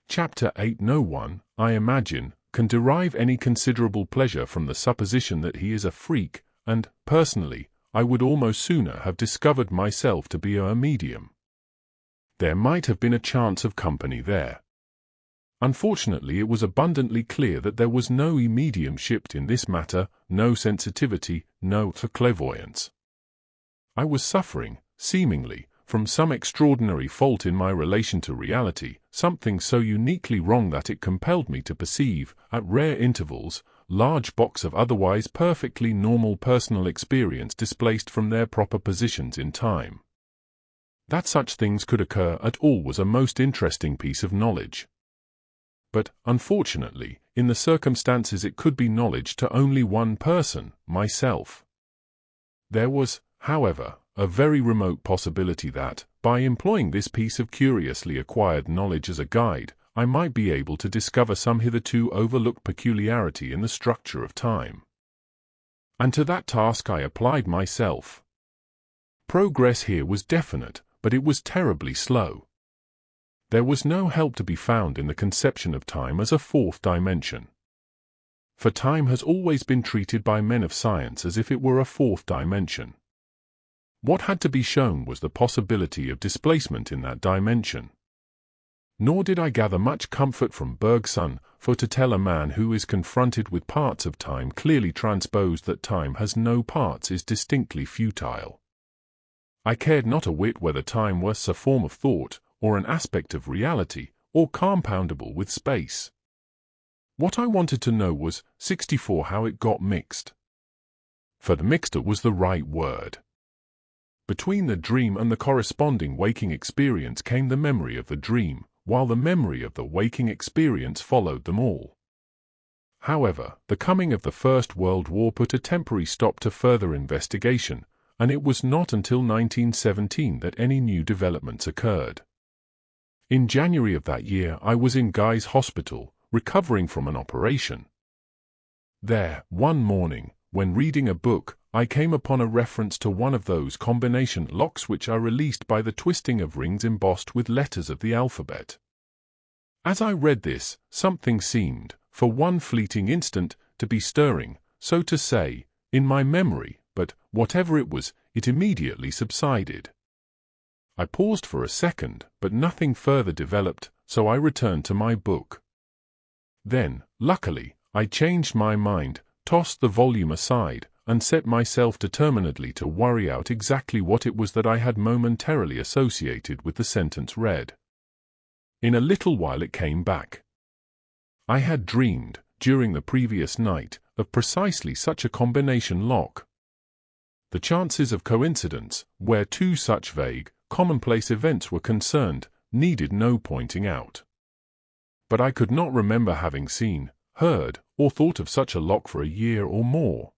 Chapter 8. No one, I imagine, can derive any considerable pleasure from the supposition that he is a freak, and, personally, I would almost sooner have discovered myself to be a medium. There might have been a chance of company there. Unfortunately, it was abundantly clear that there was no mediumship in this matter, no sensitivity, no clairvoyance. I was suffering, seemingly, from some extraordinary fault in my relation to reality, something so uniquely wrong that it compelled me to perceive, at rare intervals, large blocks of otherwise perfectly normal personal experience displaced from their proper positions in time. That such things could occur at all was a most interesting piece of knowledge. But, unfortunately, in the circumstances it could be knowledge to only one person, myself. There was, however, a very remote possibility that, by employing this piece of curiously acquired knowledge as a guide, I might be able to discover some hitherto overlooked peculiarity in the structure of time. And to that task I applied myself. Progress here was definite, but it was terribly slow. There was no help to be found in the conception of time as a fourth dimension. For time has always been treated by men of science as if it were a fourth dimension. What had to be shown was the possibility of displacement in that dimension. Nor did I gather much comfort from Bergson, for to tell a man who is confronted with parts of time clearly transposed that time has no parts is distinctly futile. I cared not a whit whether time was a form of thought, or an aspect of reality, or compoundable with space. What I wanted to know was, 64, how it got mixed. For the mixture was the right word. Between the dream and the corresponding waking experience came the memory of the dream, while the memory of the waking experience followed them all. However, the coming of the First World War put a temporary stop to further investigation, and it was not until 1917 that any new developments occurred. In January of that year I was in Guy's Hospital, recovering from an operation. There, one morning, when reading a book, I came upon a reference to one of those combination locks which are released by the twisting of rings embossed with letters of the alphabet. As I read this, something seemed, for one fleeting instant, to be stirring, so to say, in my memory, but, whatever it was, it immediately subsided. I paused for a second, but nothing further developed, so I returned to my book. Then, luckily, I changed my mind, tossed the volume aside, and set myself determinedly to worry out exactly what it was that I had momentarily associated with the sentence read. In a little while it came back. I had dreamed, during the previous night, of precisely such a combination lock. The chances of coincidence, where two such vague, commonplace events were concerned, needed no pointing out. But I could not remember having seen, heard, or thought of such a lock for a year or more.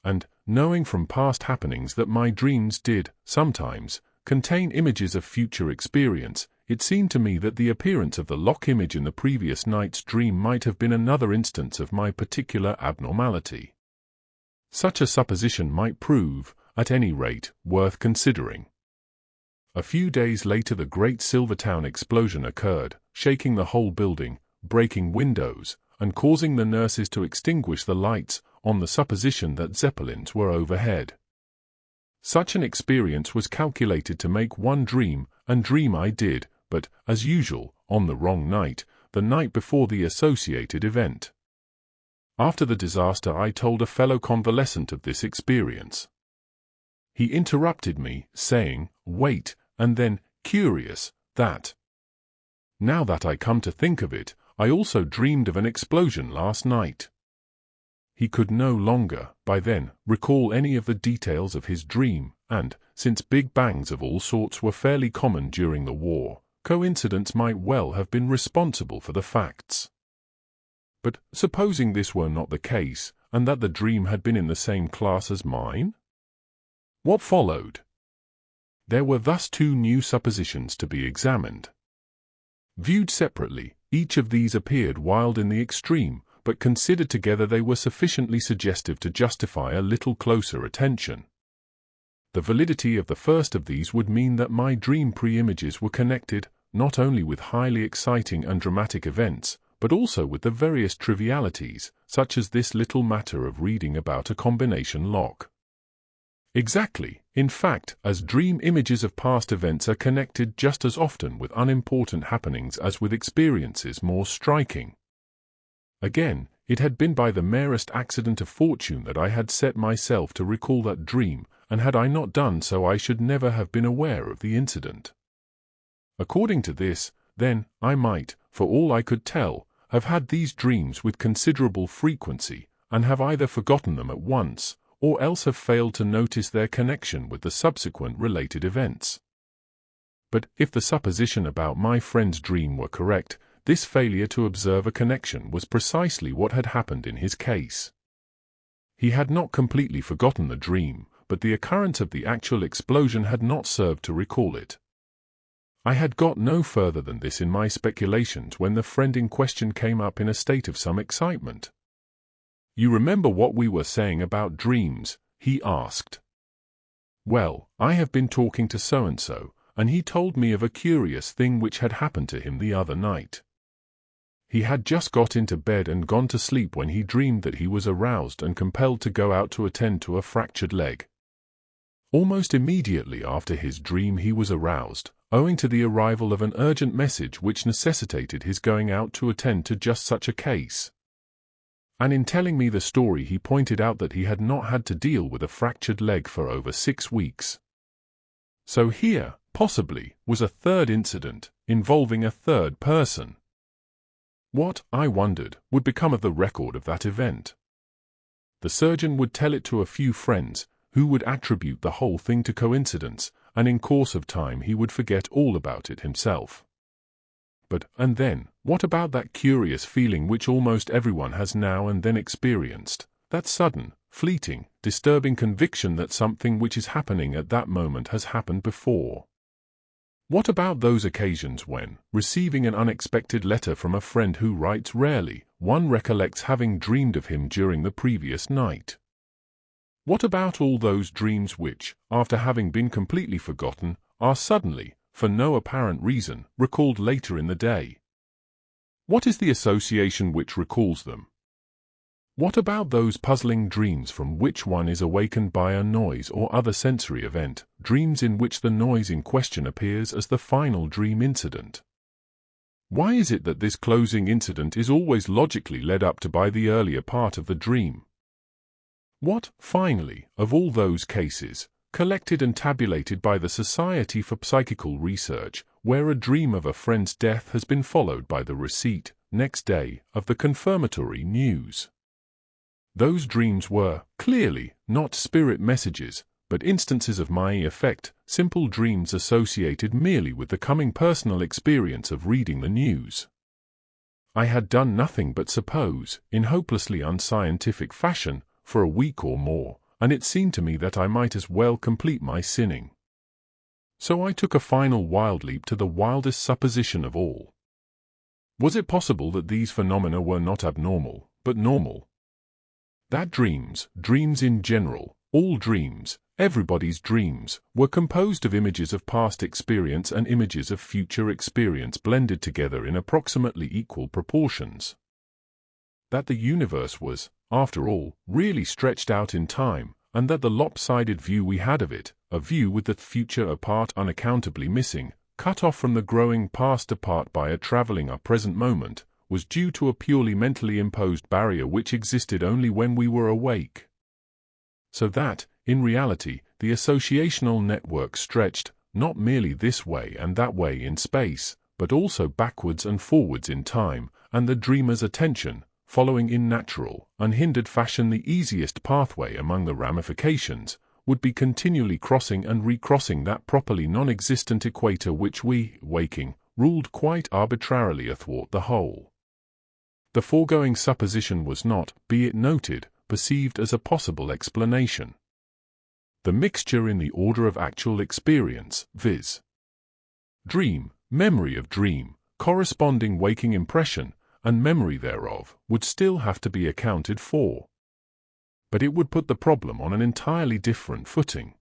And, knowing from past happenings that my dreams did, sometimes, contain images of future experience, it seemed to me that the appearance of the lock image in the previous night's dream might have been another instance of my particular abnormality. Such a supposition might prove, at any rate, worth considering. A few days later the great Silvertown explosion occurred, shaking the whole building, breaking windows, and causing the nurses to extinguish the lights, on the supposition that Zeppelins were overhead. Such an experience was calculated to make one dream, and dream I did, but, as usual, on the wrong night, the night before the associated event. After the disaster I told a fellow convalescent of this experience. He interrupted me, saying, "Wait," and then, "Curious, that. Now that I come to think of it, I also dreamed of an explosion last night." He could no longer, by then, recall any of the details of his dream, and, since big bangs of all sorts were fairly common during the war, coincidence might well have been responsible for the facts. But supposing this were not the case, and that the dream had been in the same class as mine? What followed? There were thus two new suppositions to be examined. Viewed separately, each of these appeared wild in the extreme, but considered together they were sufficiently suggestive to justify a little closer attention. The validity of the first of these would mean that my dream pre-images were connected, not only with highly exciting and dramatic events, but also with the various trivialities, such as this little matter of reading about a combination lock. Exactly, in fact, as dream images of past events are connected just as often with unimportant happenings as with experiences more striking. Again, it had been by the merest accident of fortune that I had set myself to recall that dream, and had I not done so I should never have been aware of the incident. According to this, then, I might, for all I could tell, have had these dreams with considerable frequency, and have either forgotten them at once, or else have failed to notice their connection with the subsequent related events. But if the supposition about my friend's dream were correct, this failure to observe a connection was precisely what had happened in his case. He had not completely forgotten the dream, but the occurrence of the actual explosion had not served to recall it. I had got no further than this in my speculations when the friend in question came up in a state of some excitement. "You remember what we were saying about dreams?" he asked. "Well, I have been talking to so-and-so, and he told me of a curious thing which had happened to him the other night. He had just got into bed and gone to sleep when he dreamed that he was aroused and compelled to go out to attend to a fractured leg. Almost immediately after his dream he was aroused, owing to the arrival of an urgent message which necessitated his going out to attend to just such a case. And in telling me the story he pointed out that he had not had to deal with a fractured leg for over 6 weeks. So here, possibly, was a third incident, involving a third person. What, I wondered, would become of the record of that event? The surgeon would tell it to a few friends, who would attribute the whole thing to coincidence, and in course of time he would forget all about it himself. But, and then, what about that curious feeling which almost everyone has now and then experienced, that sudden, fleeting, disturbing conviction that something which is happening at that moment has happened before? What about those occasions when, receiving an unexpected letter from a friend who writes rarely, one recollects having dreamed of him during the previous night? What about all those dreams which, after having been completely forgotten, are suddenly, for no apparent reason, recalled later in the day? What is the association which recalls them? What about those puzzling dreams from which one is awakened by a noise or other sensory event, dreams in which the noise in question appears as the final dream incident? Why is it that this closing incident is always logically led up to by the earlier part of the dream? What, finally, of all those cases, collected and tabulated by the Society for Psychical Research, where a dream of a friend's death has been followed by the receipt, next day, of the confirmatory news? Those dreams were, clearly, not spirit messages, but instances of my effect, simple dreams associated merely with the coming personal experience of reading the news. I had done nothing but suppose, in hopelessly unscientific fashion, for a week or more, and it seemed to me that I might as well complete my sinning. So I took a final wild leap to the wildest supposition of all. Was it possible that these phenomena were not abnormal, but normal? That dreams in general, all dreams, everybody's dreams, were composed of images of past experience and images of future experience blended together in approximately equal proportions. That the universe was, after all, really stretched out in time, and that the lopsided view we had of it, a view with the future a part unaccountably missing, cut off from the growing past apart by a travelling our present moment, was due to a purely mentally imposed barrier which existed only when we were awake. So that, in reality, the associational network stretched, not merely this way and that way in space, but also backwards and forwards in time, and the dreamer's attention, following in natural, unhindered fashion the easiest pathway among the ramifications, would be continually crossing and recrossing that properly non-existent equator which we, waking, ruled quite arbitrarily athwart the whole. The foregoing supposition was not, be it noted, perceived as a possible explanation. The mixture in the order of actual experience, viz. dream, memory of dream, corresponding waking impression, and memory thereof, would still have to be accounted for. But it would put the problem on an entirely different footing.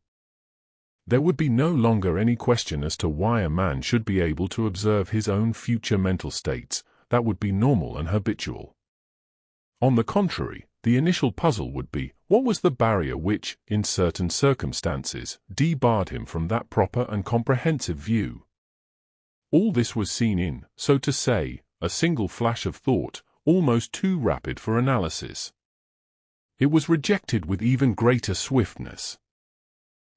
There would be no longer any question as to why a man should be able to observe his own future mental states. That would be normal and habitual. On the contrary, the initial puzzle would be, what was the barrier which, in certain circumstances, debarred him from that proper and comprehensive view? All this was seen in, so to say, a single flash of thought, almost too rapid for analysis. It was rejected with even greater swiftness.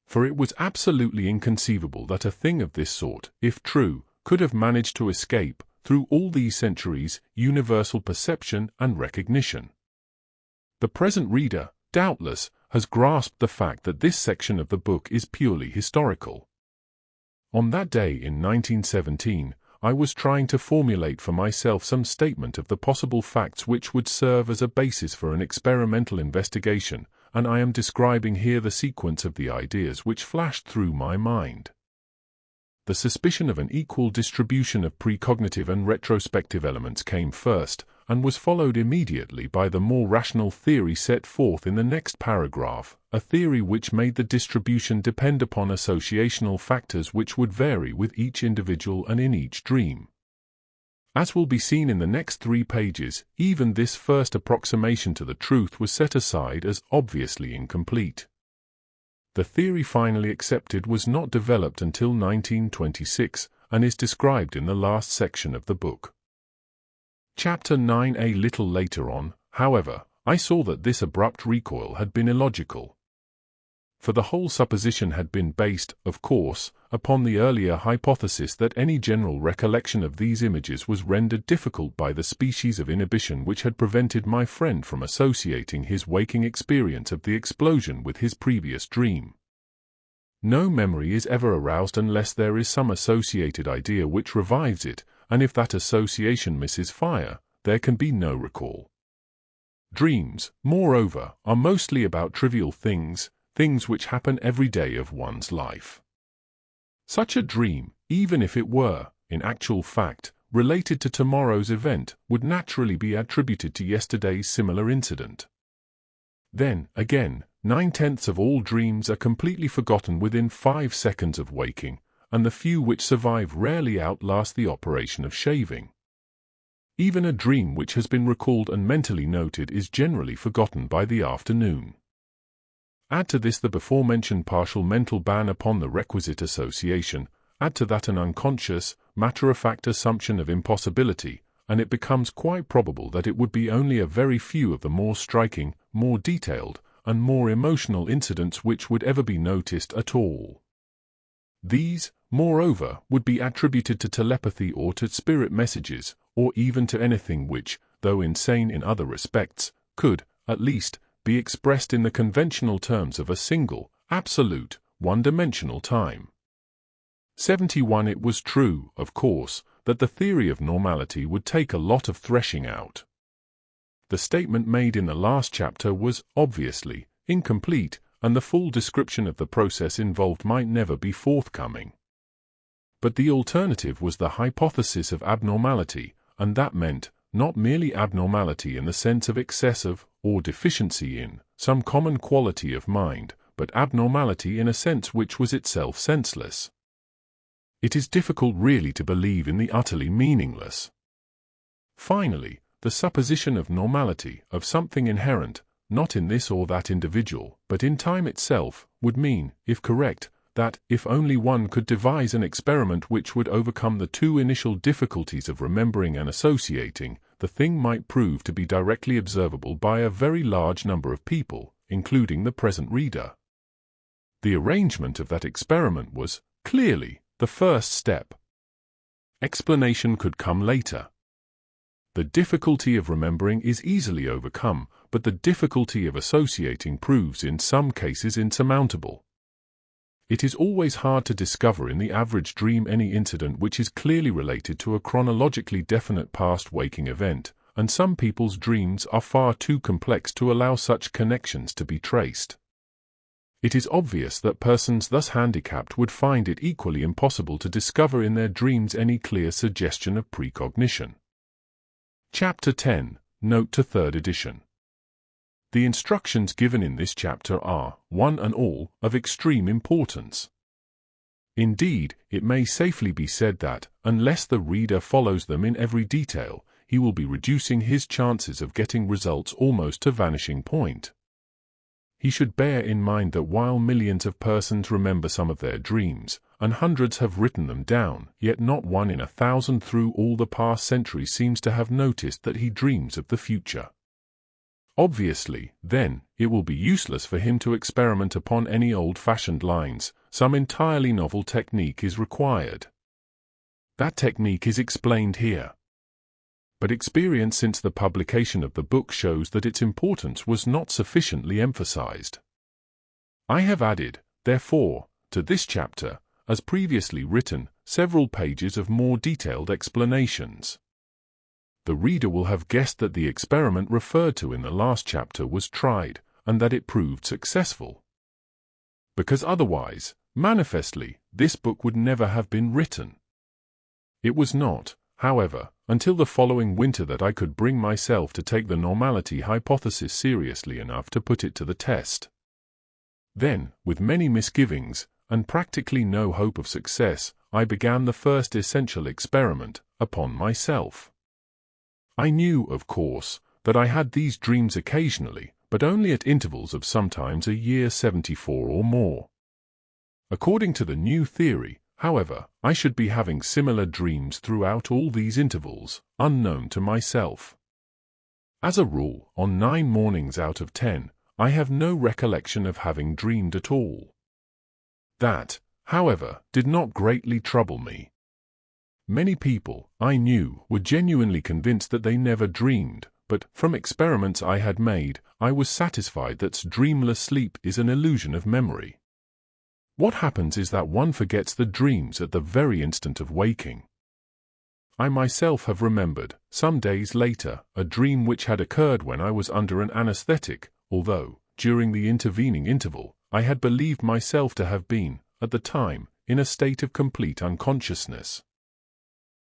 For it was absolutely inconceivable that a thing of this sort, if true, could have managed to escape, through all these centuries, universal perception and recognition. The present reader, doubtless, has grasped the fact that this section of the book is purely historical. On that day in 1917, I was trying to formulate for myself some statement of the possible facts which would serve as a basis for an experimental investigation, and I am describing here the sequence of the ideas which flashed through my mind. The suspicion of an equal distribution of precognitive and retrospective elements came first, and was followed immediately by the more rational theory set forth in the next paragraph, a theory which made the distribution depend upon associational factors which would vary with each individual and in each dream. As will be seen in the next 3 pages, even this first approximation to the truth was set aside as obviously incomplete. The theory finally accepted was not developed until 1926, and is described in the last section of the book. Chapter 9. A little later on, however, I saw that this abrupt recoil had been illogical. For the whole supposition had been based, of course, upon the earlier hypothesis that any general recollection of these images was rendered difficult by the species of inhibition which had prevented my friend from associating his waking experience of the explosion with his previous dream. No memory is ever aroused unless there is some associated idea which revives it, and if that association misses fire, there can be no recall. Dreams, moreover, are mostly about trivial things, things which happen every day of one's life. Such a dream, even if it were, in actual fact, related to tomorrow's event, would naturally be attributed to yesterday's similar incident. Then, again, 9/10 of all dreams are completely forgotten within 5 seconds of waking, and the few which survive rarely outlast the operation of shaving. Even a dream which has been recalled and mentally noted is generally forgotten by the afternoon. Add to this the before-mentioned partial mental ban upon the requisite association, add to that an unconscious, matter-of-fact assumption of impossibility, and it becomes quite probable that it would be only a very few of the more striking, more detailed, and more emotional incidents which would ever be noticed at all. These, moreover, would be attributed to telepathy or to spirit messages, or even to anything which, though insane in other respects, could, at least, be expressed in the conventional terms of a single, absolute, one-dimensional time. 71. It was true, of course, that the theory of normality would take a lot of threshing out. The statement made in the last chapter was, obviously, incomplete, and the full description of the process involved might never be forthcoming. But the alternative was the hypothesis of abnormality, and that meant, not merely abnormality in the sense of excessive, or deficiency in, some common quality of mind, but abnormality in a sense which was itself senseless. It is difficult really to believe in the utterly meaningless. Finally, the supposition of normality, of something inherent, not in this or that individual, but in time itself, would mean, if correct, that, if only one could devise an experiment which would overcome the 2 initial difficulties of remembering and associating, the thing might prove to be directly observable by a very large number of people, including the present reader. The arrangement of that experiment was, clearly, the first step. Explanation could come later. The difficulty of remembering is easily overcome, but the difficulty of associating proves in some cases insurmountable. It is always hard to discover in the average dream any incident which is clearly related to a chronologically definite past waking event, and some people's dreams are far too complex to allow such connections to be traced. It is obvious that persons thus handicapped would find it equally impossible to discover in their dreams any clear suggestion of precognition. Chapter 10, Note to 3rd edition. The instructions given in this chapter are, one and all, of extreme importance. Indeed, it may safely be said that, unless the reader follows them in every detail, he will be reducing his chances of getting results almost to vanishing point. He should bear in mind that while millions of persons remember some of their dreams, and hundreds have written them down, yet not 1 in 1,000 through all the past centuries seems to have noticed that he dreams of the future. Obviously, then, it will be useless for him to experiment upon any old-fashioned lines. Some entirely novel technique is required. That technique is explained here. But experience since the publication of the book shows that its importance was not sufficiently emphasized. I have added, therefore, to this chapter, as previously written, several pages of more detailed explanations. The reader will have guessed that the experiment referred to in the last chapter was tried, and that it proved successful. Because otherwise, manifestly, this book would never have been written. It was not, however, until the following winter that I could bring myself to take the normality hypothesis seriously enough to put it to the test. Then, with many misgivings, and practically no hope of success, I began the first essential experiment, upon myself. I knew, of course, that I had these dreams occasionally, but only at intervals of sometimes a year 74 or more. According to the new theory, however, I should be having similar dreams throughout all these intervals, unknown to myself. As a rule, on 9 mornings out of 10, I have no recollection of having dreamed at all. That, however, did not greatly trouble me. Many people, I knew, were genuinely convinced that they never dreamed, but, from experiments I had made, I was satisfied that dreamless sleep is an illusion of memory. What happens is that one forgets the dreams at the very instant of waking. I myself have remembered, some days later, a dream which had occurred when I was under an anesthetic, although, during the intervening interval, I had believed myself to have been, at the time, in a state of complete unconsciousness.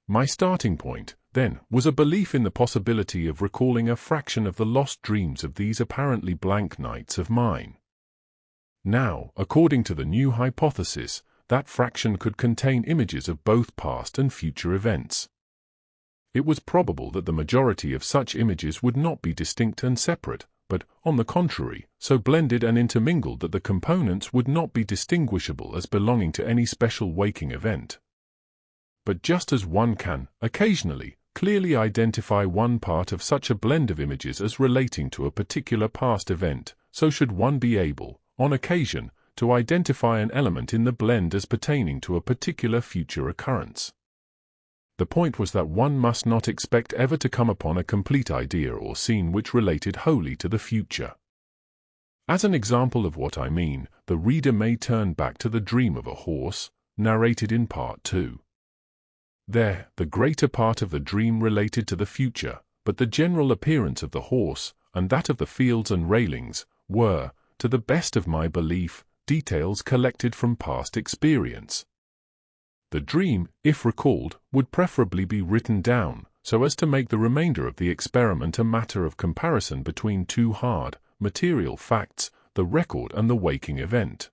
My starting point, then, was a belief in the possibility of recalling a fraction of the lost dreams of these apparently blank nights of mine. Now, according to the new hypothesis, that fraction could contain images of both past and future events. It was probable that the majority of such images would not be distinct and separate, but, on the contrary, so blended and intermingled that the components would not be distinguishable as belonging to any special waking event. But just as one can, occasionally, clearly identify one part of such a blend of images as relating to a particular past event, so should one be able, on occasion, to identify an element in the blend as pertaining to a particular future occurrence. The point was that one must not expect ever to come upon a complete idea or scene which related wholly to the future. As an example of what I mean, the reader may turn back to the dream of a horse, narrated in Part 2. There, the greater part of the dream related to the future, but the general appearance of the horse, and that of the fields and railings, were, to the best of my belief, details collected from past experience. The dream, if recalled, would preferably be written down, so as to make the remainder of the experiment a matter of comparison between two hard, material facts, the record and the waking event.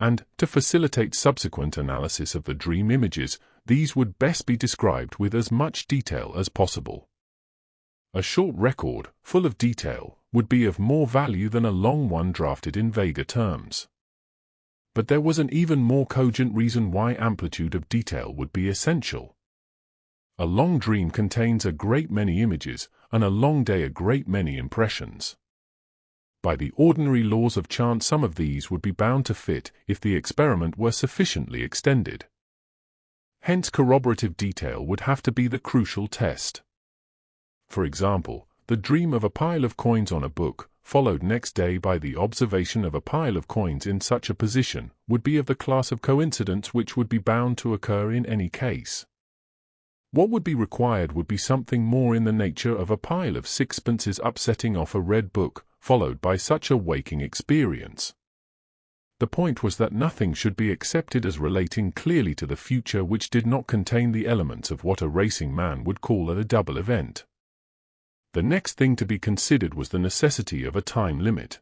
And, to facilitate subsequent analysis of the dream images, these would best be described with as much detail as possible. A short record, full of detail, would be of more value than a long one drafted in vaguer terms. But there was an even more cogent reason why amplitude of detail would be essential. A long dream contains a great many images, and a long day a great many impressions. By the ordinary laws of chance, some of these would be bound to fit if the experiment were sufficiently extended. Hence, corroborative detail would have to be the crucial test. For example, the dream of a pile of coins on a book, followed next day by the observation of a pile of coins in such a position, would be of the class of coincidence which would be bound to occur in any case. What would be required would be something more in the nature of a pile of sixpences upsetting off a red book, followed by such a waking experience. The point was that nothing should be accepted as relating clearly to the future which did not contain the elements of what a racing man would call a double event. The next thing to be considered was the necessity of a time limit.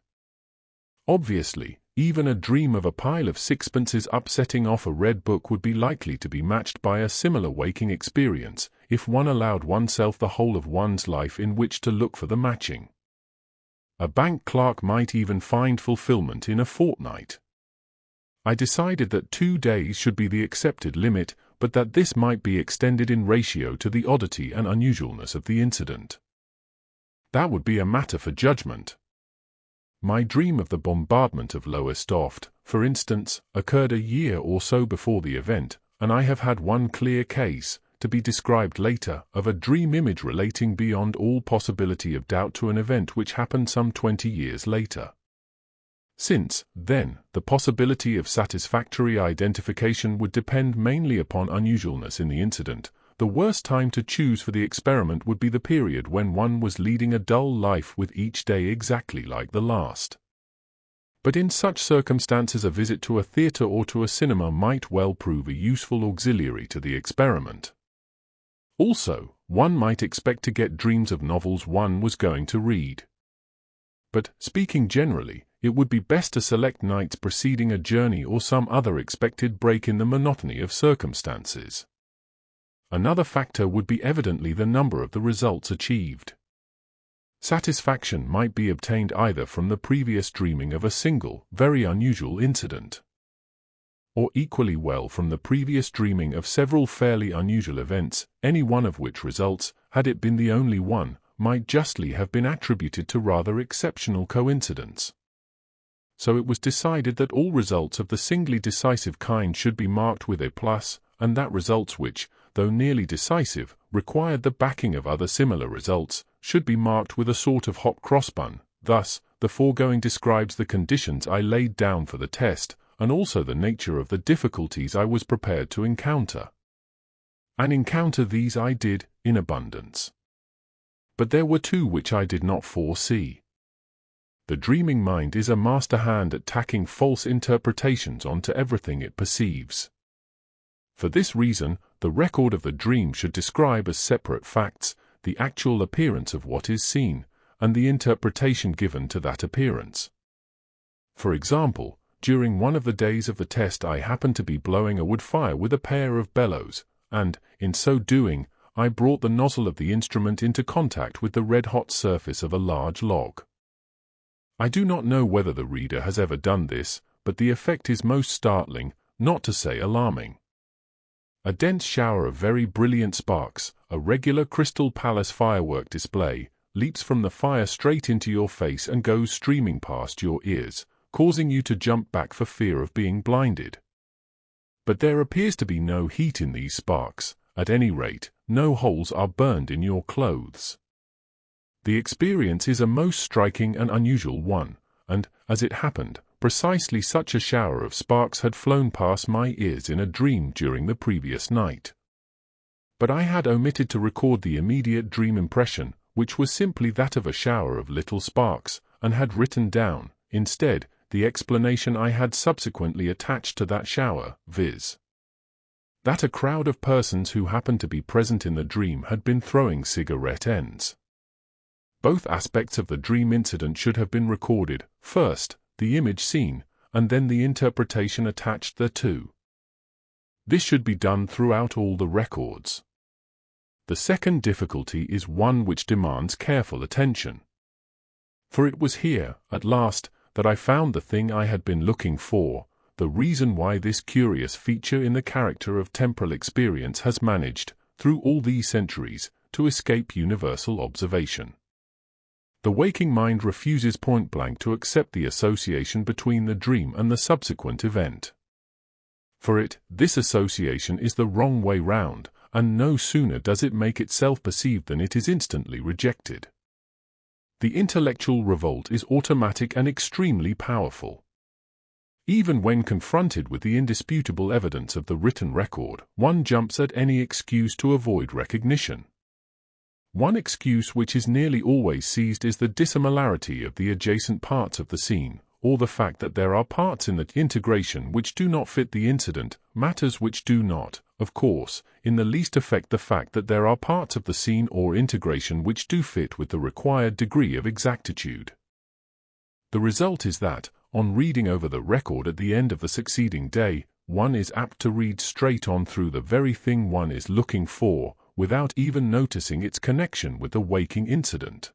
Obviously, even a dream of a pile of sixpences upsetting off a red book would be likely to be matched by a similar waking experience, if one allowed oneself the whole of one's life in which to look for the matching. A bank clerk might even find fulfillment in a fortnight. I decided that 2 days should be the accepted limit, but that this might be extended in ratio to the oddity and unusualness of the incident. That would be a matter for judgment. My dream of the bombardment of Lowestoft, for instance, occurred a year or so before the event, and I have had one clear case, to be described later, of a dream image relating beyond all possibility of doubt to an event which happened some 20 years later. Since, then, the possibility of satisfactory identification would depend mainly upon unusualness in the incident, the worst time to choose for the experiment would be the period when one was leading a dull life with each day exactly like the last. But in such circumstances a visit to a theatre or to a cinema might well prove a useful auxiliary to the experiment. Also, one might expect to get dreams of novels one was going to read. But, speaking generally, it would be best to select nights preceding a journey or some other expected break in the monotony of circumstances. Another factor would be evidently the number of the results achieved. Satisfaction might be obtained either from the previous dreaming of a single, very unusual incident, or equally well from the previous dreaming of several fairly unusual events, any one of which results, had it been the only one, might justly have been attributed to rather exceptional coincidence. So it was decided that all results of the singly decisive kind should be marked with A+, and that results which, though nearly decisive, required the backing of other similar results, should be marked with a sort of hop crossbun. Thus, the foregoing describes the conditions I laid down for the test, and also the nature of the difficulties I was prepared to encounter. And encounter these I did, in abundance. But there were two which I did not foresee. The dreaming mind is a master hand at tacking false interpretations onto everything it perceives. For this reason, the record of the dream should describe as separate facts the actual appearance of what is seen, and the interpretation given to that appearance. For example, during one of the days of the test I happened to be blowing a wood fire with a pair of bellows, and, in so doing, I brought the nozzle of the instrument into contact with the red-hot surface of a large log. I do not know whether the reader has ever done this, but the effect is most startling, not to say alarming. A dense shower of very brilliant sparks, a regular Crystal Palace firework display, leaps from the fire straight into your face and goes streaming past your ears, causing you to jump back for fear of being blinded. But there appears to be no heat in these sparks, at any rate, no holes are burned in your clothes. The experience is a most striking and unusual one, and, as it happened, precisely such a shower of sparks had flown past my ears in a dream during the previous night. But I had omitted to record the immediate dream impression, which was simply that of a shower of little sparks, and had written down, instead, the explanation I had subsequently attached to that shower, viz. that a crowd of persons who happened to be present in the dream had been throwing cigarette ends. Both aspects of the dream incident should have been recorded, first, the image seen, and then the interpretation attached thereto. This should be done throughout all the records. The second difficulty is one which demands careful attention. For it was here, at last, that I found the thing I had been looking for, the reason why this curious feature in the character of temporal experience has managed, through all these centuries, to escape universal observation. The waking mind refuses point-blank to accept the association between the dream and the subsequent event. For it, this association is the wrong way round, and no sooner does it make itself perceived than it is instantly rejected. The intellectual revolt is automatic and extremely powerful. Even when confronted with the indisputable evidence of the written record, one jumps at any excuse to avoid recognition. One excuse which is nearly always seized is the dissimilarity of the adjacent parts of the scene, or the fact that there are parts in the integration which do not fit the incident, matters which do not, of course, in the least affect the fact that there are parts of the scene or integration which do fit with the required degree of exactitude. The result is that, on reading over the record at the end of the succeeding day, one is apt to read straight on through the very thing one is looking for, without even noticing its connection with the waking incident.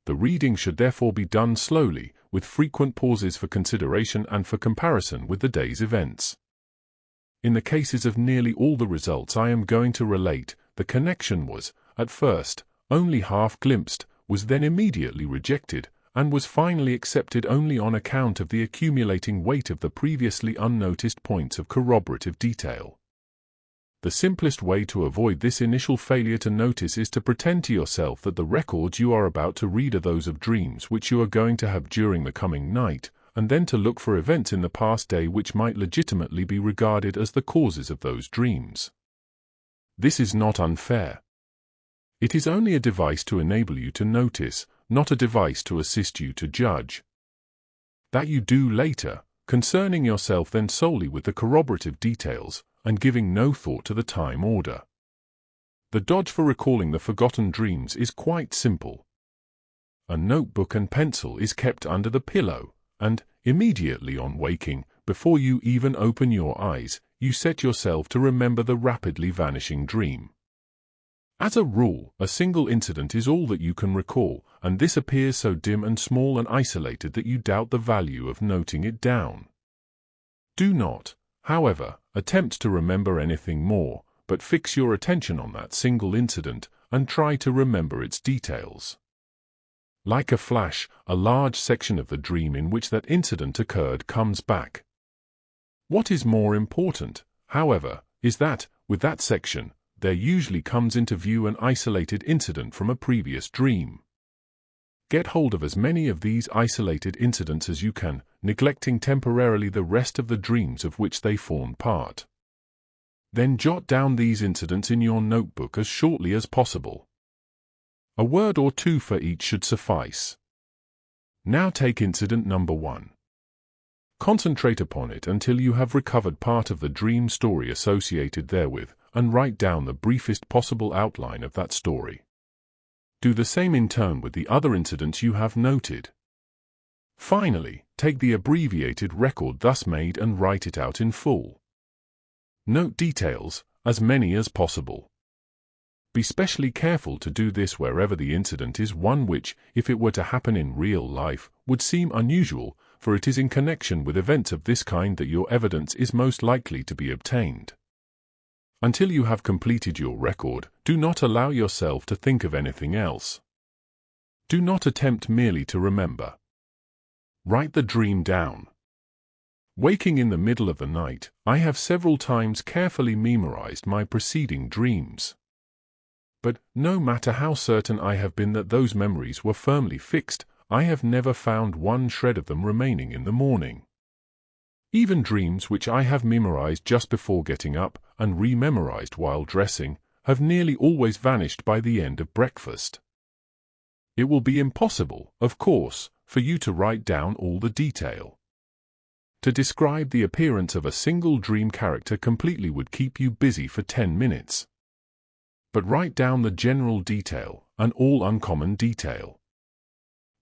The reading should therefore be done slowly, with frequent pauses for consideration and for comparison with the day's events. In the cases of nearly all the results I am going to relate, the connection was, at first, only half glimpsed, was then immediately rejected, and was finally accepted only on account of the accumulating weight of the previously unnoticed points of corroborative detail. The simplest way to avoid this initial failure to notice is to pretend to yourself that the records you are about to read are those of dreams which you are going to have during the coming night, and then to look for events in the past day which might legitimately be regarded as the causes of those dreams. This is not unfair. It is only a device to enable you to notice, not a device to assist you to judge. That you do later, concerning yourself then solely with the corroborative details, and giving no thought to the time order. The dodge for recalling the forgotten dreams is quite simple. A notebook and pencil is kept under the pillow, and, immediately on waking, before you even open your eyes, you set yourself to remember the rapidly vanishing dream. As a rule, a single incident is all that you can recall, and this appears so dim and small and isolated that you doubt the value of noting it down. Do not, however, attempt to remember anything more, but fix your attention on that single incident and try to remember its details. Like a flash, a large section of the dream in which that incident occurred comes back. What is more important, however, is that, with that section, there usually comes into view an isolated incident from a previous dream. Get hold of as many of these isolated incidents as you can, neglecting temporarily the rest of the dreams of which they form part. Then jot down these incidents in your notebook as shortly as possible. A word or two for each should suffice. Now take incident number 1. Concentrate upon it until you have recovered part of the dream story associated therewith, and write down the briefest possible outline of that story. Do the same in turn with the other incidents you have noted. Finally, take the abbreviated record thus made and write it out in full. Note details, as many as possible. Be specially careful to do this wherever the incident is one which, if it were to happen in real life, would seem unusual, for it is in connection with events of this kind that your evidence is most likely to be obtained. Until you have completed your record, do not allow yourself to think of anything else. Do not attempt merely to remember. Write the dream down. Waking in the middle of the night, I have several times carefully memorized my preceding dreams. But, no matter how certain I have been that those memories were firmly fixed, I have never found one shred of them remaining in the morning. Even dreams which I have memorized just before getting up, and rememorized while dressing, have nearly always vanished by the end of breakfast. It will be impossible, of course, for you to write down all the detail. To describe the appearance of a single dream character completely would keep you busy for 10 minutes. But write down the general detail, and all uncommon detail.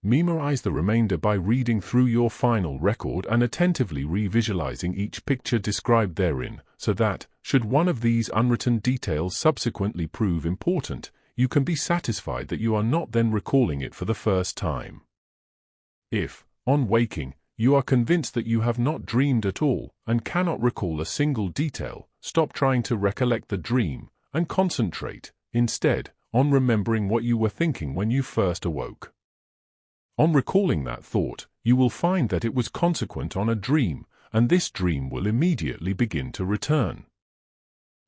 Memorize the remainder by reading through your final record and attentively revisualizing each picture described therein, so that, should one of these unwritten details subsequently prove important, you can be satisfied that you are not then recalling it for the first time. If, on waking, you are convinced that you have not dreamed at all and cannot recall a single detail, stop trying to recollect the dream and concentrate, instead, on remembering what you were thinking when you first awoke. On recalling that thought, you will find that it was consequent on a dream, and this dream will immediately begin to return.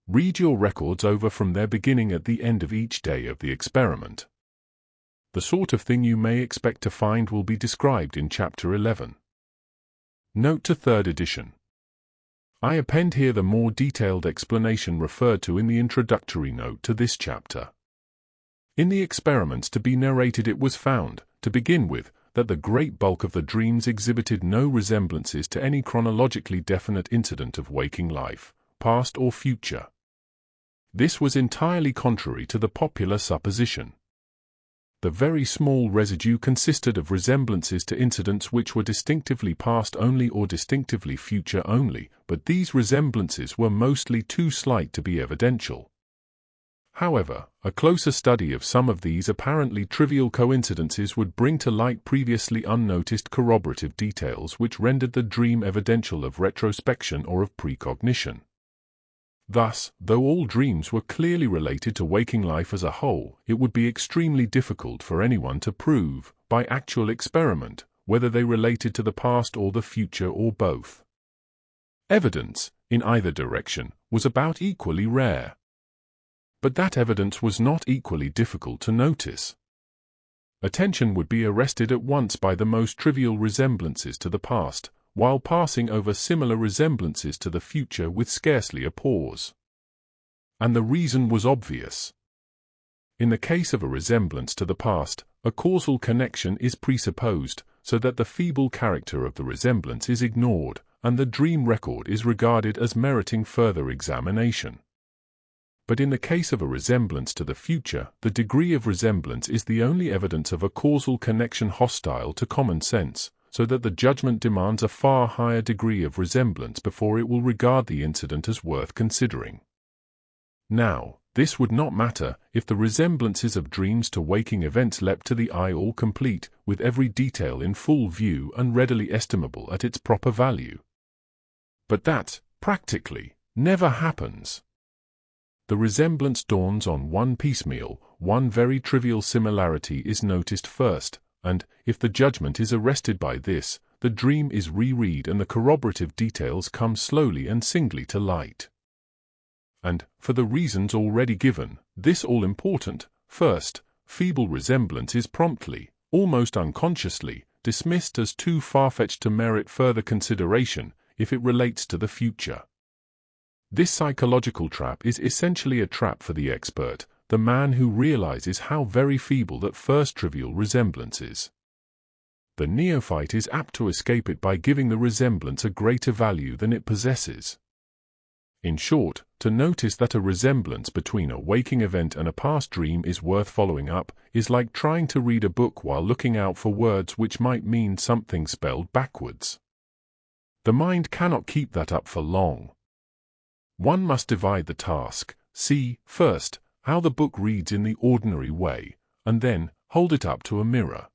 Read your records over from their beginning at the end of each day of the experiment. The sort of thing you may expect to find will be described in Chapter 11. Note to 3rd edition. I append here the more detailed explanation referred to in the introductory note to this chapter. In the experiments to be narrated it was found, to begin with, that the great bulk of the dreams exhibited no resemblances to any chronologically definite incident of waking life, past or future. This was entirely contrary to the popular supposition. The very small residue consisted of resemblances to incidents which were distinctively past only or distinctively future only, but these resemblances were mostly too slight to be evidential. However, a closer study of some of these apparently trivial coincidences would bring to light previously unnoticed corroborative details which rendered the dream evidential of retrospection or of precognition. Thus, though all dreams were clearly related to waking life as a whole, it would be extremely difficult for anyone to prove, by actual experiment, whether they related to the past or the future or both. Evidence, in either direction, was about equally rare. But that evidence was not equally difficult to notice. Attention would be arrested at once by the most trivial resemblances to the past, while passing over similar resemblances to the future with scarcely a pause. And the reason was obvious. In the case of a resemblance to the past, a causal connection is presupposed, so that the feeble character of the resemblance is ignored, and the dream record is regarded as meriting further examination. But in the case of a resemblance to the future, the degree of resemblance is the only evidence of a causal connection hostile to common sense, so that the judgment demands a far higher degree of resemblance before it will regard the incident as worth considering. Now, this would not matter if the resemblances of dreams to waking events leapt to the eye all complete, with every detail in full view and readily estimable at its proper value. But that, practically, never happens. The resemblance dawns on one piecemeal, one very trivial similarity is noticed first, and, if the judgment is arrested by this, the dream is reread and the corroborative details come slowly and singly to light. And, for the reasons already given, this all-important, first, feeble resemblance is promptly, almost unconsciously, dismissed as too far-fetched to merit further consideration if it relates to the future. This psychological trap is essentially a trap for the expert, the man who realizes how very feeble that first trivial resemblance is. The neophyte is apt to escape it by giving the resemblance a greater value than it possesses. In short, to notice that a resemblance between a waking event and a past dream is worth following up is like trying to read a book while looking out for words which might mean something spelled backwards. The mind cannot keep that up for long. One must divide the task, see, first, how the book reads in the ordinary way, and then hold it up to a mirror.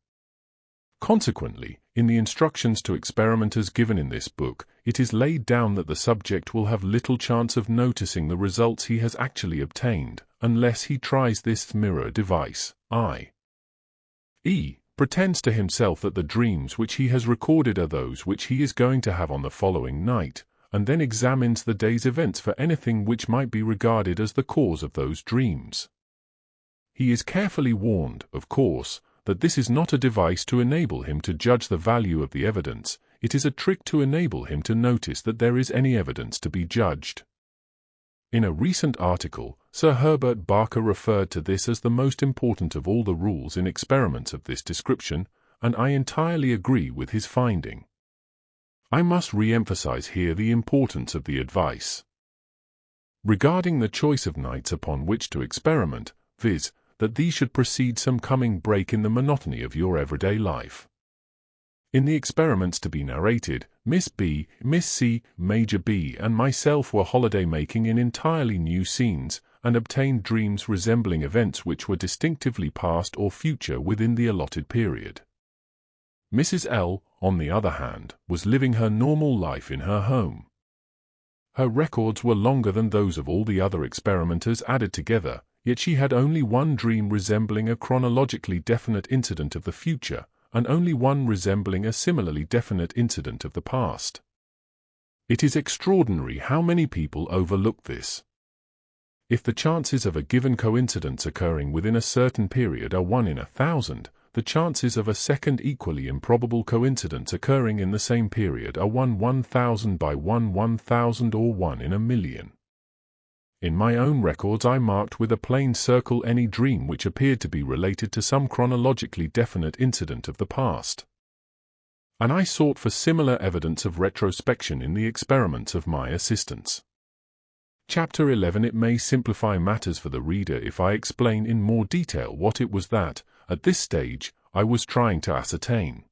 Consequently, in the instructions to experimenters given in this book, it is laid down that the subject will have little chance of noticing the results he has actually obtained, unless he tries this mirror device, i.e., pretends to himself that the dreams which he has recorded are those which he is going to have on the following night, and then examines the day's events for anything which might be regarded as the cause of those dreams. He is carefully warned, of course, that this is not a device to enable him to judge the value of the evidence, it is a trick to enable him to notice that there is any evidence to be judged. In a recent article, Sir Herbert Barker referred to this as the most important of all the rules in experiments of this description, and I entirely agree with his finding. I must re-emphasize here the importance of the advice regarding the choice of nights upon which to experiment, viz., that these should precede some coming break in the monotony of your everyday life. In the experiments to be narrated, Miss B, Miss C, Major B, and myself were holiday-making in entirely new scenes, and obtained dreams resembling events which were distinctively past or future within the allotted period. Mrs. L, on the other hand, was living her normal life in her home. Her records were longer than those of all the other experimenters added together, yet she had only one dream resembling a chronologically definite incident of the future, and only one resembling a similarly definite incident of the past. It is extraordinary how many people overlook this. If the chances of a given coincidence occurring within a certain period are 1 in 1,000, the chances of a second equally improbable coincidence occurring in the same period are 1/1,000 by 1/1,000 or 1 in 1,000,000. In my own records I marked with a plain circle any dream which appeared to be related to some chronologically definite incident of the past. And I sought for similar evidence of retrospection in the experiments of my assistants. Chapter 11. It may simplify matters for the reader if I explain in more detail what it was that, at this stage, I was trying to ascertain.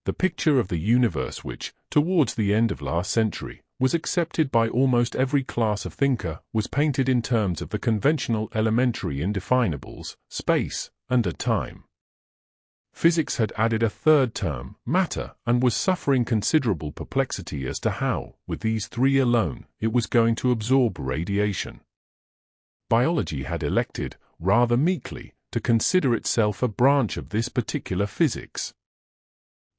The picture of the universe which, towards the end of last century, was accepted by almost every class of thinker, was painted in terms of the conventional elementary indefinables, space, and time. Physics had added a third term, matter, and was suffering considerable perplexity as to how, with these three alone, it was going to absorb radiation. Biology had elected, rather meekly, to consider itself a branch of this particular physics.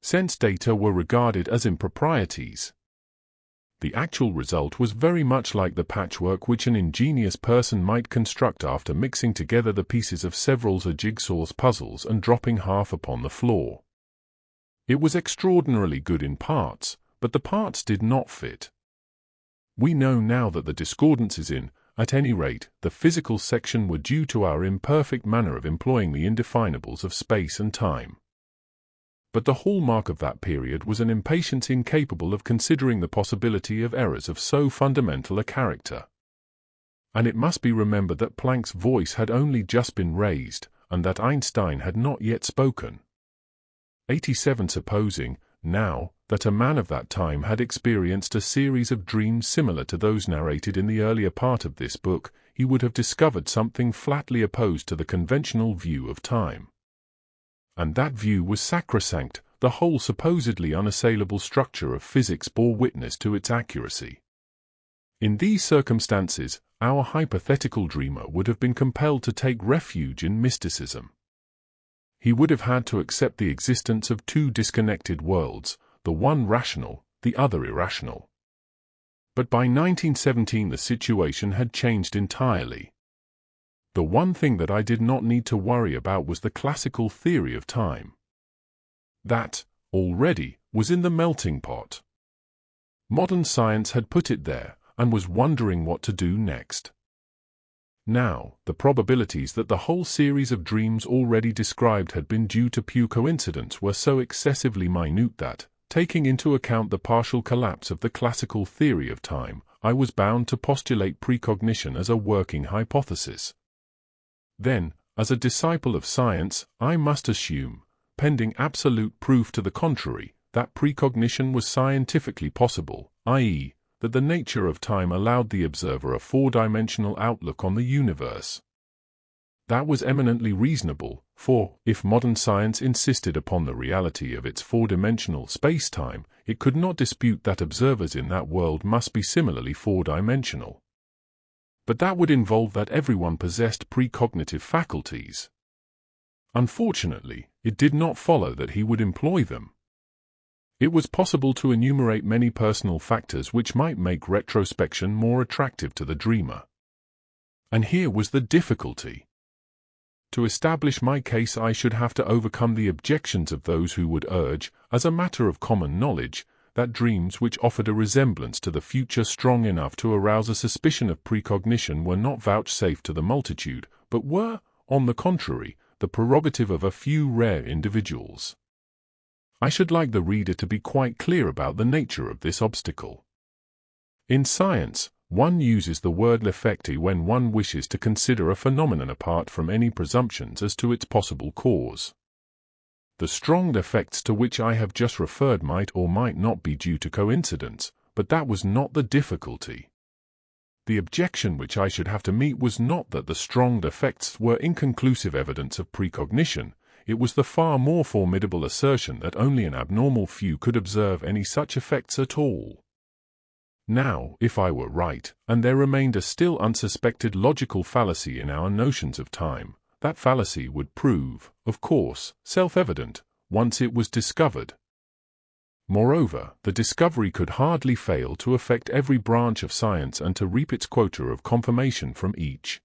Sense data were regarded as improprieties. The actual result was very much like the patchwork which an ingenious person might construct after mixing together the pieces of several jigsaw puzzles and dropping half upon the floor. It was extraordinarily good in parts, but the parts did not fit. We know now that the discordances in, at any rate, the physical section were due to our imperfect manner of employing the indefinables of space and time. But the hallmark of that period was an impatience incapable of considering the possibility of errors of so fundamental a character. And it must be remembered that Planck's voice had only just been raised, and that Einstein had not yet spoken. 87 Supposing, now, that a man of that time had experienced a series of dreams similar to those narrated in the earlier part of this book, he would have discovered something flatly opposed to the conventional view of time. And that view was sacrosanct. The whole supposedly unassailable structure of physics bore witness to its accuracy. In these circumstances, our hypothetical dreamer would have been compelled to take refuge in mysticism. He would have had to accept the existence of two disconnected worlds, the one rational, the other irrational. But by 1917 the situation had changed entirely. The one thing that I did not need to worry about was the classical theory of time. That, already, was in the melting pot. Modern science had put it there, and was wondering what to do next. Now, the probabilities that the whole series of dreams already described had been due to pure coincidence were so excessively minute that, taking into account the partial collapse of the classical theory of time, I was bound to postulate precognition as a working hypothesis. Then, as a disciple of science, I must assume, pending absolute proof to the contrary, that precognition was scientifically possible, i.e., that the nature of time allowed the observer a four-dimensional outlook on the universe. That was eminently reasonable, for, if modern science insisted upon the reality of its four-dimensional space-time, it could not dispute that observers in that world must be similarly four-dimensional. But that would involve that everyone possessed precognitive faculties. Unfortunately, it did not follow that he would employ them. It was possible to enumerate many personal factors which might make retrospection more attractive to the dreamer. And here was the difficulty. To establish my case I should have to overcome the objections of those who would urge, as a matter of common knowledge, that dreams which offered a resemblance to the future strong enough to arouse a suspicion of precognition were not vouchsafed to the multitude, but were, on the contrary, the prerogative of a few rare individuals. I should like the reader to be quite clear about the nature of this obstacle. In science, one uses the word effecti when one wishes to consider a phenomenon apart from any presumptions as to its possible cause. The strong effects to which I have just referred might or might not be due to coincidence, but that was not the difficulty. The objection which I should have to meet was not that the strong effects were inconclusive evidence of precognition, it was the far more formidable assertion that only an abnormal few could observe any such effects at all. Now, if I were right, and there remained a still unsuspected logical fallacy in our notions of time, that fallacy would prove, of course, self-evident, once it was discovered. Moreover, the discovery could hardly fail to affect every branch of science and to reap its quota of confirmation from each.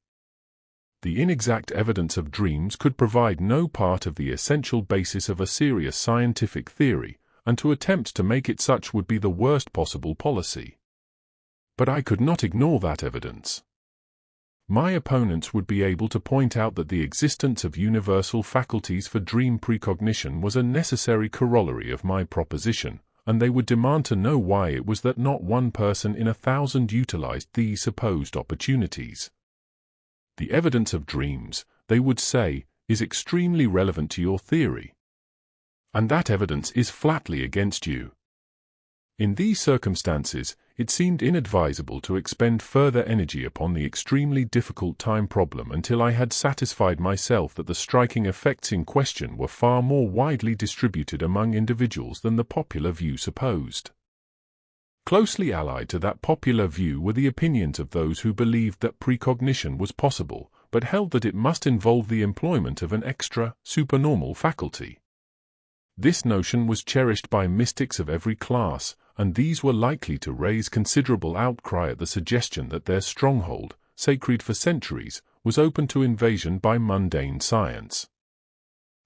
The inexact evidence of dreams could provide no part of the essential basis of a serious scientific theory, and to attempt to make it such would be the worst possible policy. But I could not ignore that evidence. My opponents would be able to point out that the existence of universal faculties for dream precognition was a necessary corollary of my proposition, and they would demand to know why it was that not one person in 1,000 utilized these supposed opportunities. The evidence of dreams, they would say, is extremely relevant to your theory. And that evidence is flatly against you. In these circumstances, it seemed inadvisable to expend further energy upon the extremely difficult time problem until I had satisfied myself that the striking effects in question were far more widely distributed among individuals than the popular view supposed. Closely allied to that popular view were the opinions of those who believed that precognition was possible, but held that it must involve the employment of an extra, supernormal faculty. This notion was cherished by mystics of every class, and these were likely to raise considerable outcry at the suggestion that their stronghold, sacred for centuries, was open to invasion by mundane science.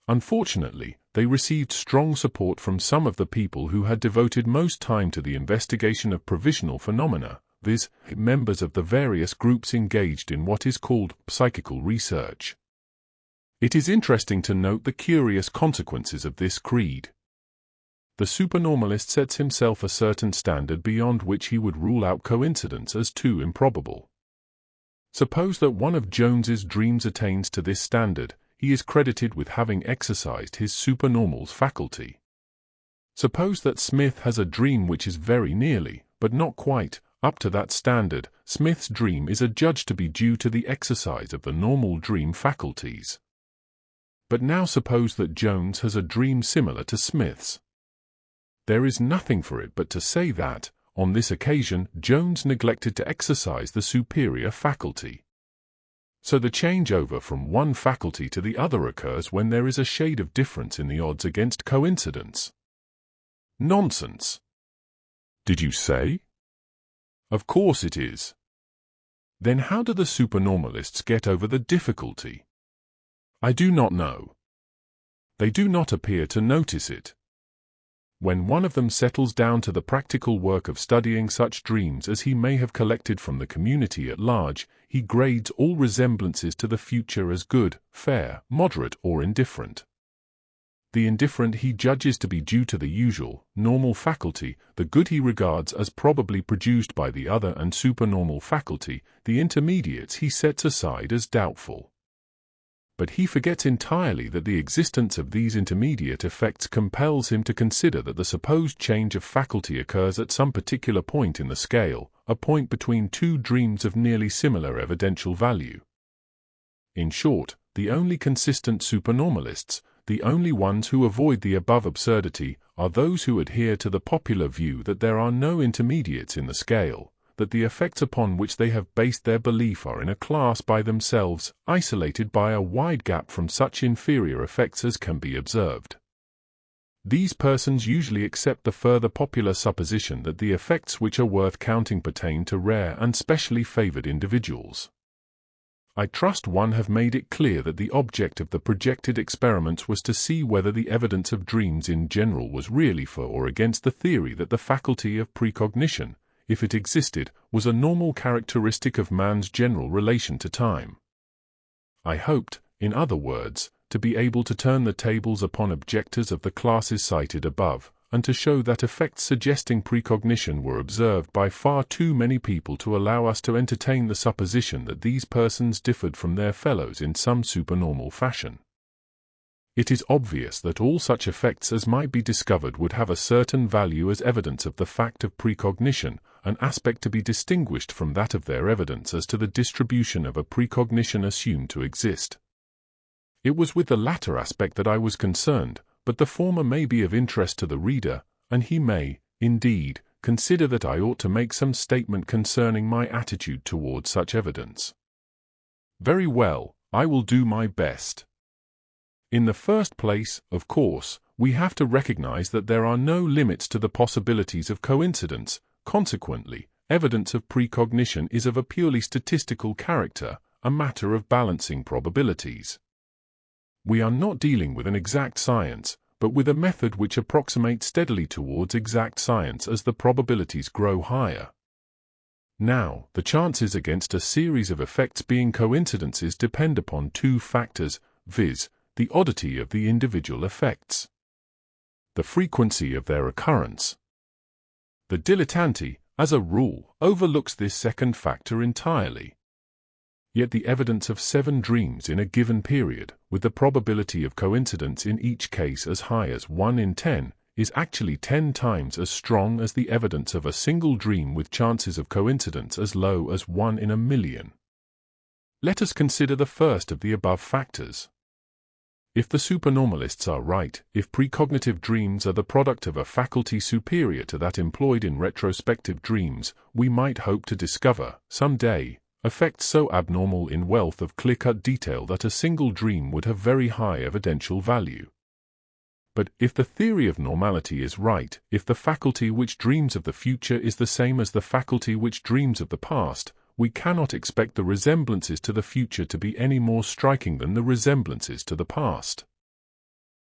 Unfortunately, they received strong support from some of the people who had devoted most time to the investigation of provisional phenomena, viz., members of the various groups engaged in what is called psychical research. It is interesting to note the curious consequences of this creed. The supernormalist sets himself a certain standard beyond which he would rule out coincidence as too improbable. Suppose that one of Jones's dreams attains to this standard, he is credited with having exercised his supernormal's faculty. Suppose that Smith has a dream which is very nearly, but not quite, up to that standard, Smith's dream is adjudged to be due to the exercise of the normal dream faculties. But now suppose that Jones has a dream similar to Smith's. There is nothing for it but to say that, on this occasion, Jones neglected to exercise the superior faculty. So the changeover from one faculty to the other occurs when there is a shade of difference in the odds against coincidence. Nonsense! Did you say? Of course it is. Then how do the supernormalists get over the difficulty? I do not know. They do not appear to notice it. When one of them settles down to the practical work of studying such dreams as he may have collected from the community at large, he grades all resemblances to the future as good, fair, moderate, or indifferent. The indifferent he judges to be due to the usual, normal faculty, the good he regards as probably produced by the other and supernormal faculty, the intermediates he sets aside as doubtful. But he forgets entirely that the existence of these intermediate effects compels him to consider that the supposed change of faculty occurs at some particular point in the scale, a point between two dreams of nearly similar evidential value. In short, the only consistent supernormalists, the only ones who avoid the above absurdity, are those who adhere to the popular view that there are no intermediates in the scale, that the effects upon which they have based their belief are in a class by themselves, isolated by a wide gap from such inferior effects as can be observed. These persons usually accept the further popular supposition that the effects which are worth counting pertain to rare and specially favored individuals. I trust one have made it clear that the object of the projected experiments was to see whether the evidence of dreams in general was really for or against the theory that the faculty of precognition, if it existed, was a normal characteristic of man's general relation to time. I hoped, in other words, to be able to turn the tables upon objectors of the classes cited above, and to show that effects suggesting precognition were observed by far too many people to allow us to entertain the supposition that these persons differed from their fellows in some supernormal fashion. It is obvious that all such effects as might be discovered would have a certain value as evidence of the fact of precognition, an aspect to be distinguished from that of their evidence as to the distribution of a precognition assumed to exist. It was with the latter aspect that I was concerned, but the former may be of interest to the reader, and he may, indeed, consider that I ought to make some statement concerning my attitude toward such evidence. Very well, I will do my best. In the first place, of course, we have to recognize that there are no limits to the possibilities of coincidence. Consequently, evidence of precognition is of a purely statistical character, a matter of balancing probabilities. We are not dealing with an exact science, but with a method which approximates steadily towards exact science as the probabilities grow higher. Now, the chances against a series of effects being coincidences depend upon two factors, viz., the oddity of the individual effects, the frequency of their occurrence. The dilettante, as a rule, overlooks this second factor entirely. Yet the evidence of 7 dreams in a given period, with the probability of coincidence in each case as high as 1 in 10, is actually 10 times as strong as the evidence of a single dream with chances of coincidence as low as 1 in a million. Let us consider the first of the above factors. If the supernormalists are right, if precognitive dreams are the product of a faculty superior to that employed in retrospective dreams, we might hope to discover, someday, effects so abnormal in wealth of clear-cut detail that a single dream would have very high evidential value. But if the theory of normality is right, if the faculty which dreams of the future is the same as the faculty which dreams of the past, we cannot expect the resemblances to the future to be any more striking than the resemblances to the past.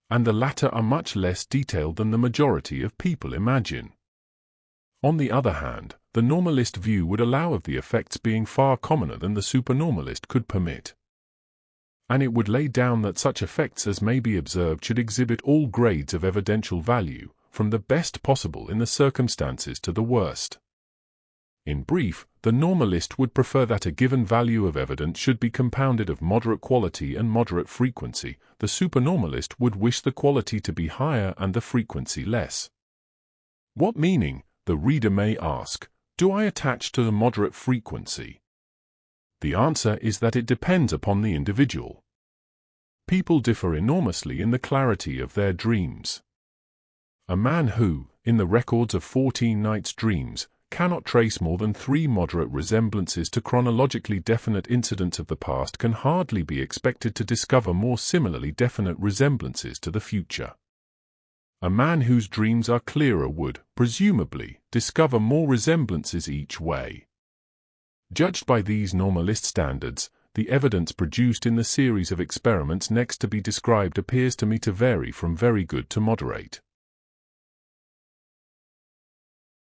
And the latter are much less detailed than the majority of people imagine. On the other hand, the normalist view would allow of the effects being far commoner than the supernormalist could permit. And it would lay down that such effects as may be observed should exhibit all grades of evidential value, from the best possible in the circumstances to the worst. In brief, the normalist would prefer that a given value of evidence should be compounded of moderate quality and moderate frequency. The supernormalist would wish the quality to be higher and the frequency less. What meaning, the reader may ask, do I attach to the moderate frequency? The answer is that it depends upon the individual. People differ enormously in the clarity of their dreams. A man who, in the records of 14 nights' dreams, cannot trace more than 3 moderate resemblances to chronologically definite incidents of the past can hardly be expected to discover more similarly definite resemblances to the future. A man whose dreams are clearer would, presumably, discover more resemblances each way. Judged by these normalist standards, the evidence produced in the series of experiments next to be described appears to me to vary from very good to moderate.